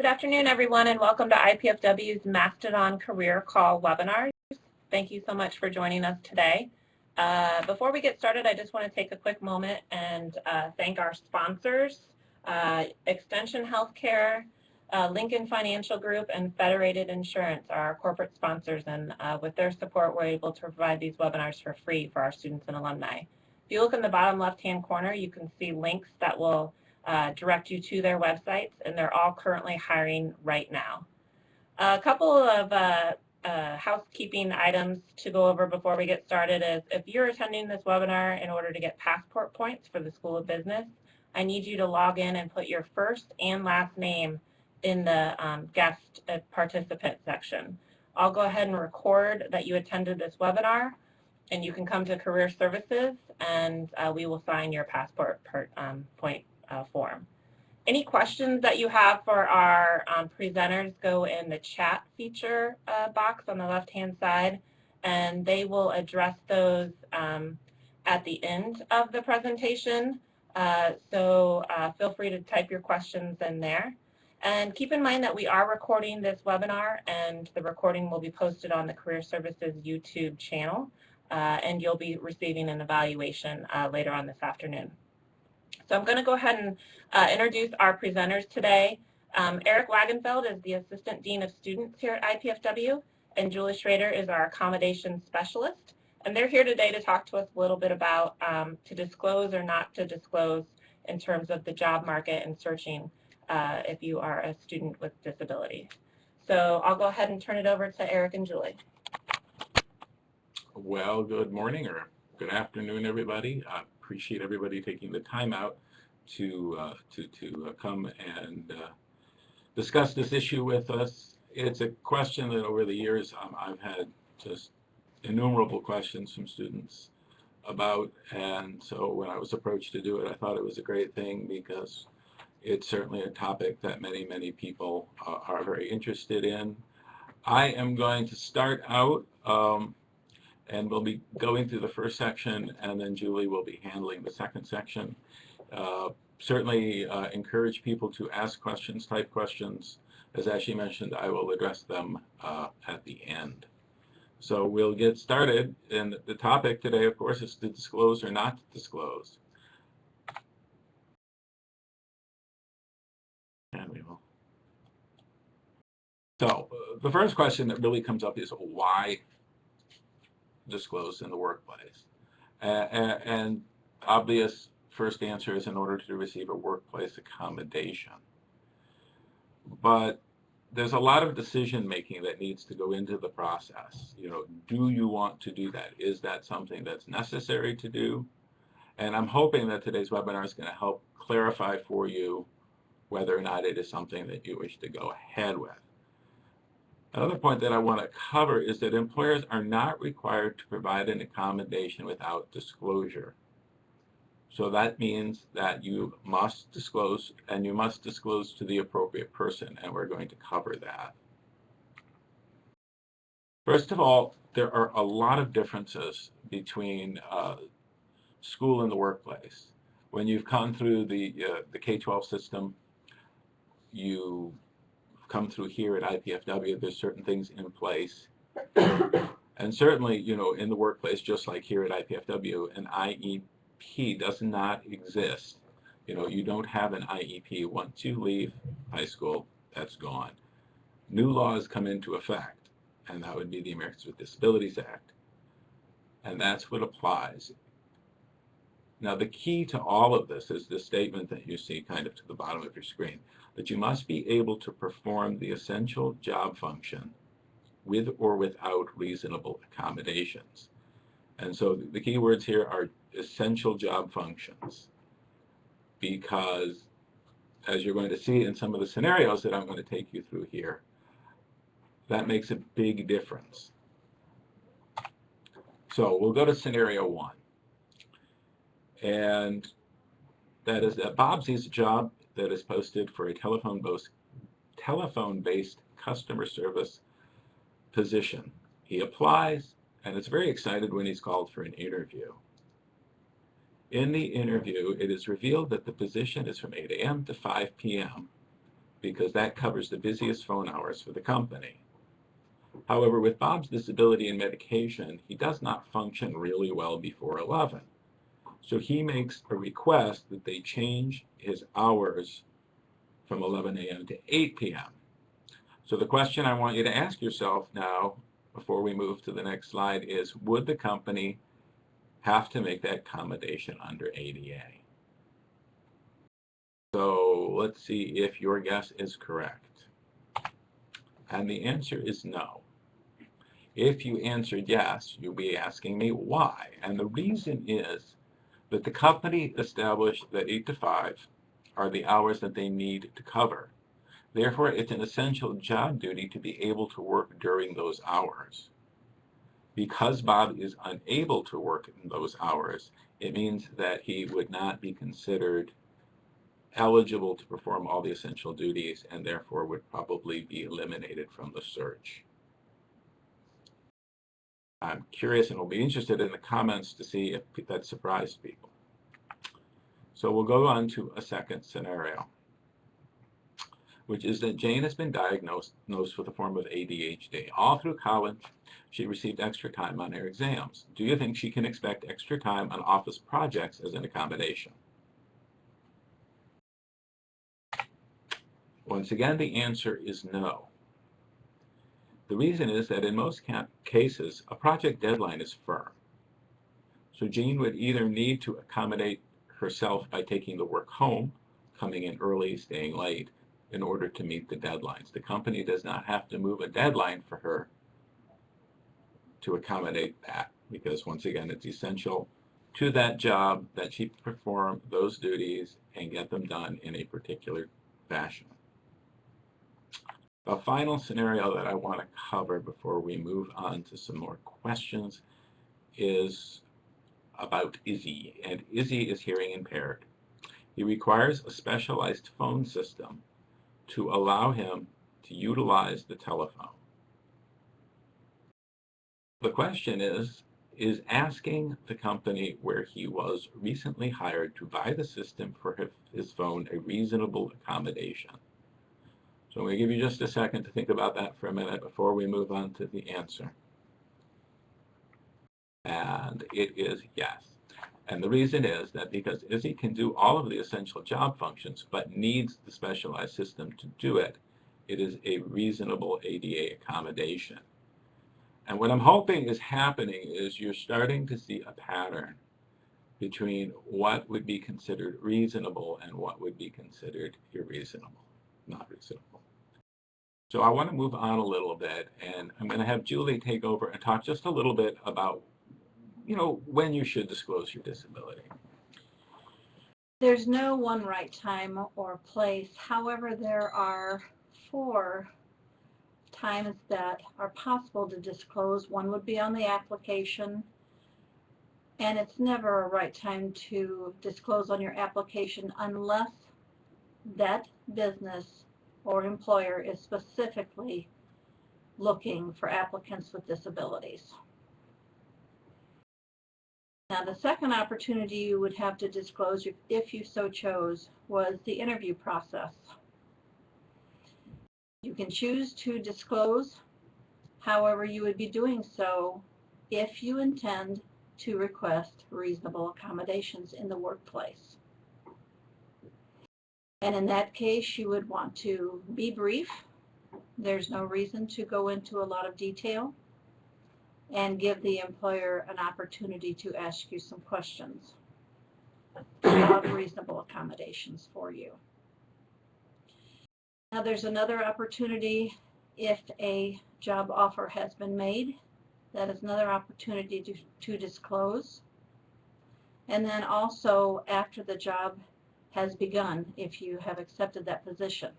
Good afternoon, everyone, and welcome to IPFW's Mastodon Career Call webinars. Thank you so much for joining us today. Before we get started, I just want to take a quick moment and thank our sponsors, Extension Healthcare, Lincoln Financial Group, and Federated Insurance are our corporate sponsors, and with their support, we're able to provide these webinars for free for our students and alumni. If you look in the bottom left-hand corner, you can see links that will direct you to their websites, and they're all currently hiring right now. A couple of housekeeping items to go over before we get started is if you're attending this webinar in order to get passport points for the School of Business, I need you to log in and put your first and last name in the guest participant section. I'll go ahead and record that you attended this webinar, and you can come to Career Services, and we will sign your passport point form. Any questions that you have for our presenters go in the chat feature box on the left-hand side, and they will address those at the end of the presentation. So feel free to type your questions in there. And keep in mind that we are recording this webinar, and the recording will be posted on the Career Services YouTube channel, and you'll be receiving an evaluation later on this afternoon. So I'm going to go ahead and introduce our presenters today. Eric Wagenfeld is the Assistant Dean of Students here at IPFW, and Julie Schrader is our Accommodations Specialist. And they're here today to talk to us a little bit about to disclose or not to disclose in terms of the job market and searching if you are a student with disability. So I'll go ahead and turn it over to Eric and Julie. Well, good morning or good afternoon, everybody. I appreciate everybody taking the time out to come and discuss this issue with us. It's a question that over the years I've had just innumerable questions from students about, and so when I was approached to do it, I thought it was a great thing because it's certainly a topic that many people are very interested in. I am going to start out and we'll be going through the first section, and then Julie will be handling the second section. Certainly encourage people to ask questions, type questions. As Ashley mentioned, I will address them at the end. So we'll get started, and the topic today, of course, is to disclose or not to disclose. And we will. So the first question that really comes up is why disclose in the workplace? And obvious first answer is in order to receive a workplace accommodation. But there's a lot of decision making that needs to go into the process. You know, do you want to do that? Is that something that's necessary to do? And I'm hoping that today's webinar is going to help clarify for you whether or not it is something that you wish to go ahead with. Another point that I want to cover is that employers are not required to provide an accommodation without disclosure. So that means that you must disclose, and you must disclose to the appropriate person, and we're going to cover that. First of all, there are a lot of differences between school and the workplace. When you've gone through the K-12 system, you come through here at IPFW, there's certain things in place. And certainly, you know, in the workplace, just like here at IPFW, an IEP does not exist. You know, you don't have an IEP. Once you leave high school, that's gone. New laws come into effect, and that would be the Americans with Disabilities Act. And that's what applies. Now, the key to all of this is this statement that you see kind of to the bottom of your screen, that you must be able to perform the essential job function with or without reasonable accommodations. And so the key words here are essential job functions, because as you're going to see in some of the scenarios that I'm going to take you through here, that makes a big difference. So we'll go to scenario one. And that is that Bob sees a job that is posted for a telephone-based customer service position. He applies and is very excited when he's called for an interview. In the interview, it is revealed that the position is from 8 a.m. to 5 p.m. because that covers the busiest phone hours for the company. However, with Bob's disability and medication, he does not function really well before 11. So he makes a request that they change his hours from 11 a.m. to 8 p.m. So the question I want you to ask yourself now, before we move to the next slide, is would the company have to make that accommodation under ADA? So let's see if your guess is correct. And the answer is no. If you answered yes, you'll be asking me why. And the reason is that the company established that 8 to 5 are the hours that they need to cover. Therefore, it's an essential job duty to be able to work during those hours. Because Bob is unable to work in those hours, it means that he would not be considered eligible to perform all the essential duties and therefore would probably be eliminated from the search. I'm curious and will be interested in the comments to see if that surprised people. So we'll go on to a second scenario, which is that Jane has been diagnosed with a form of ADHD. All through college, she received extra time on her exams. Do you think she can expect extra time on office projects as an accommodation? Once again, the answer is no. The reason is that in most cases, a project deadline is firm. So Jean would either need to accommodate herself by taking the work home, coming in early, staying late, in order to meet the deadlines. The company does not have to move a deadline for her to accommodate that, because once again, it's essential to that job that she perform those duties and get them done in a particular fashion. The final scenario that I want to cover before we move on to some more questions is about Izzy, and Izzy is hearing impaired. He requires a specialized phone system to allow him to utilize the telephone. The question is asking the company where he was recently hired to buy the system for his phone a reasonable accommodation? So I'm going to give you just a second to think about that for a minute before we move on to the answer. And it is yes. And the reason is that because Izzy can do all of the essential job functions but needs the specialized system to do it, it is a reasonable ADA accommodation. And what I'm hoping is happening is you're starting to see a pattern between what would be considered reasonable and what would be considered irreasonable, not reasonable. So I want to move on a little bit, and I'm going to have Julie take over and talk just a little bit about, when you should disclose your disability. There's no one right time or place. However, there are 4 times that are possible to disclose. One would be on the application, and it's never a right time to disclose on your application unless that business or employer is specifically looking for applicants with disabilities. Now, the second opportunity you would have to disclose, if you so chose, was the interview process. You can choose to disclose, however, you would be doing so if you intend to request reasonable accommodations in the workplace. And in that case, you would want to be brief. There's no reason to go into a lot of detail, and give the employer an opportunity to ask you some questions about reasonable accommodations for you. Now, there's another opportunity if a job offer has been made. That is another opportunity to disclose. And then also after the job has begun, if you have accepted that position.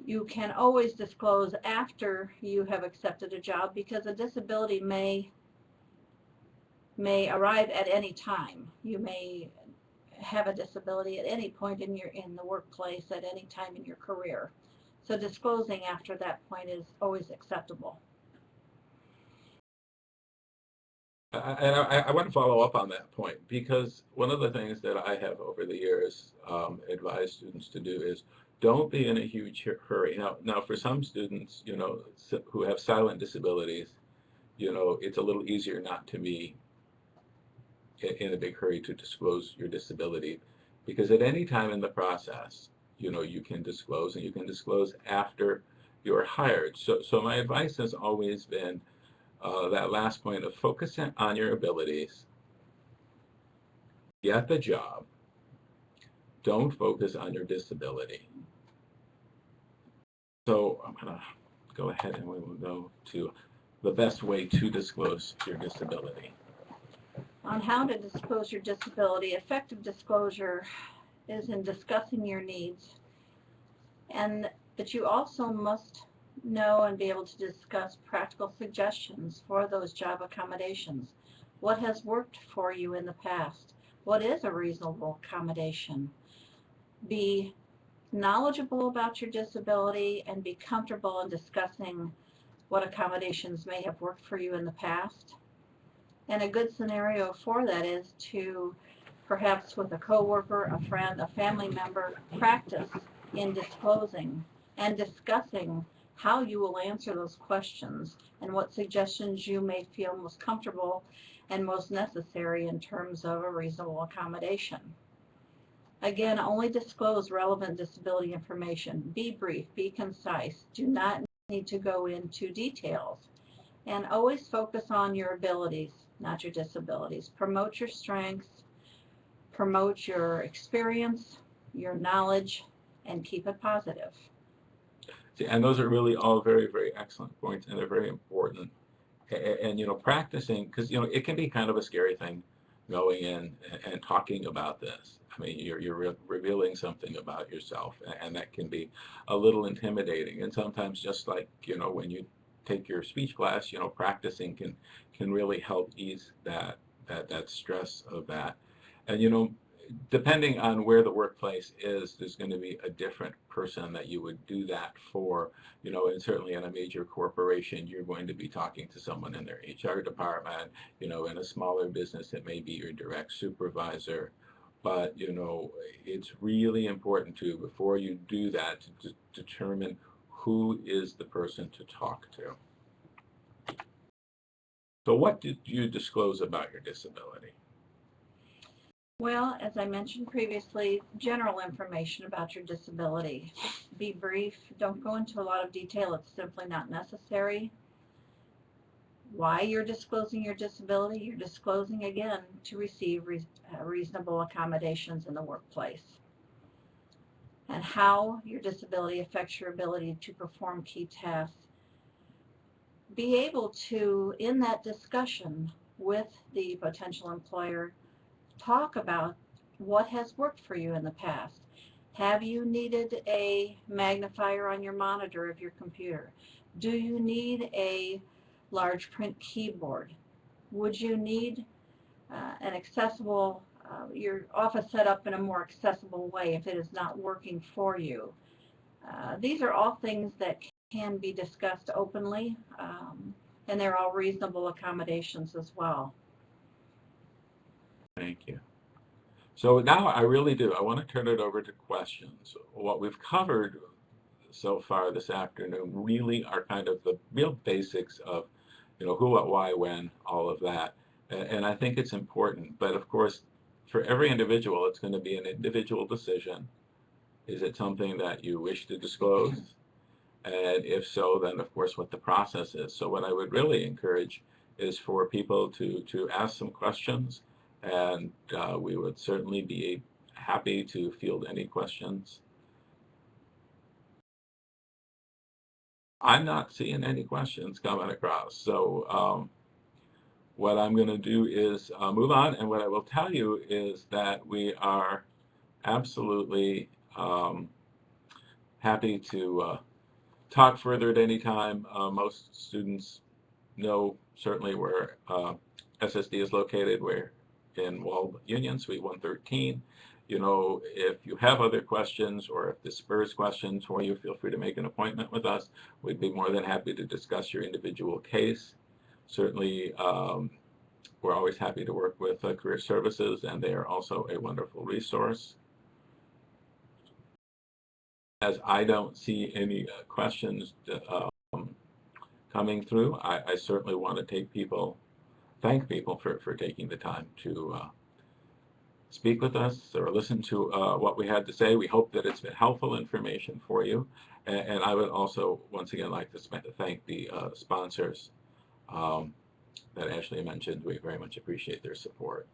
You can always disclose after you have accepted a job, because a disability may arrive at any time. You may have a disability at any point in the workplace, at any time in your career. So disclosing after that point is always acceptable. I want to follow up on that point, because one of the things that I have over the years advised students to do is don't be in a huge hurry. Now for some students, who have silent disabilities, it's a little easier not to be in a big hurry to disclose your disability, because at any time in the process, you can disclose, and you can disclose after you're hired. So my advice has always been that last point of focusing on your abilities, get the job, don't focus on your disability. So I'm going to go ahead and we will go to the best way to disclose your disability. On how to disclose your disability, effective disclosure is in discussing your needs, but you also must know and be able to discuss practical suggestions for those job accommodations. What has worked for you in the past? What is a reasonable accommodation? Be knowledgeable about your disability and be comfortable in discussing what accommodations may have worked for you in the past. And a good scenario for that is to, perhaps with a coworker, a friend, a family member, practice in disclosing and discussing how you will answer those questions and what suggestions you may feel most comfortable and most necessary in terms of a reasonable accommodation. Again, only disclose relevant disability information. Be brief, be concise. Do not need to go into details. And always focus on your abilities, not your disabilities. Promote your strengths, promote your experience, your knowledge, and keep it positive. And those are really all very, very excellent points, and they're very important. And practicing, because it can be kind of a scary thing going in and talking about this. I mean, you're revealing something about yourself, and that can be a little intimidating. And sometimes, just like when you take your speech class, practicing can really help ease that stress of that. And depending on where the workplace is, there's going to be a different person that you would do that for. And certainly in a major corporation, you're going to be talking to someone in their HR department. In a smaller business, it may be your direct supervisor. But it's really important before you do that, to determine who is the person to talk to. So what did you disclose about your disability? Well, as I mentioned previously, general information about your disability. Be brief. Don't go into a lot of detail. It's simply not necessary. Why you're disclosing your disability? You're disclosing, again, to receive reasonable accommodations in the workplace. And how your disability affects your ability to perform key tasks. Be able to, in that discussion with the potential employer, talk about what has worked for you in the past. Have you needed a magnifier on your monitor of your computer? Do you need a large print keyboard? Would you need an accessible, your office set up in a more accessible way if it is not working for you? These are all things that can be discussed openly, and they're all reasonable accommodations as well. Thank you. So now I really do. I want to turn it over to questions. What we've covered so far this afternoon really are kind of the real basics of, who, what, why, when, all of that. And I think it's important. But of course, for every individual, it's going to be an individual decision. Is it something that you wish to disclose? And if so, then of course what the process is. So what I would really encourage is for people to ask some questions, and we would certainly be happy to field any questions. I'm not seeing any questions coming across. So what I'm going to do is move on, and what I will tell you is that we are absolutely happy to talk further at any time. Most students know certainly where SSD is located. We're in Wald Union, Suite 113. If you have other questions, or if this spurs questions for you, feel free to make an appointment with us. We'd be more than happy to discuss your individual case. Certainly, We're always happy to work with Career Services, and they are also a wonderful resource. As I don't see any questions coming through, I certainly want to thank people for taking the time to speak with us or listen to what we had to say. We hope that it's been helpful information for you. And I would also, once again, like to thank the sponsors that Ashley mentioned. We very much appreciate their support.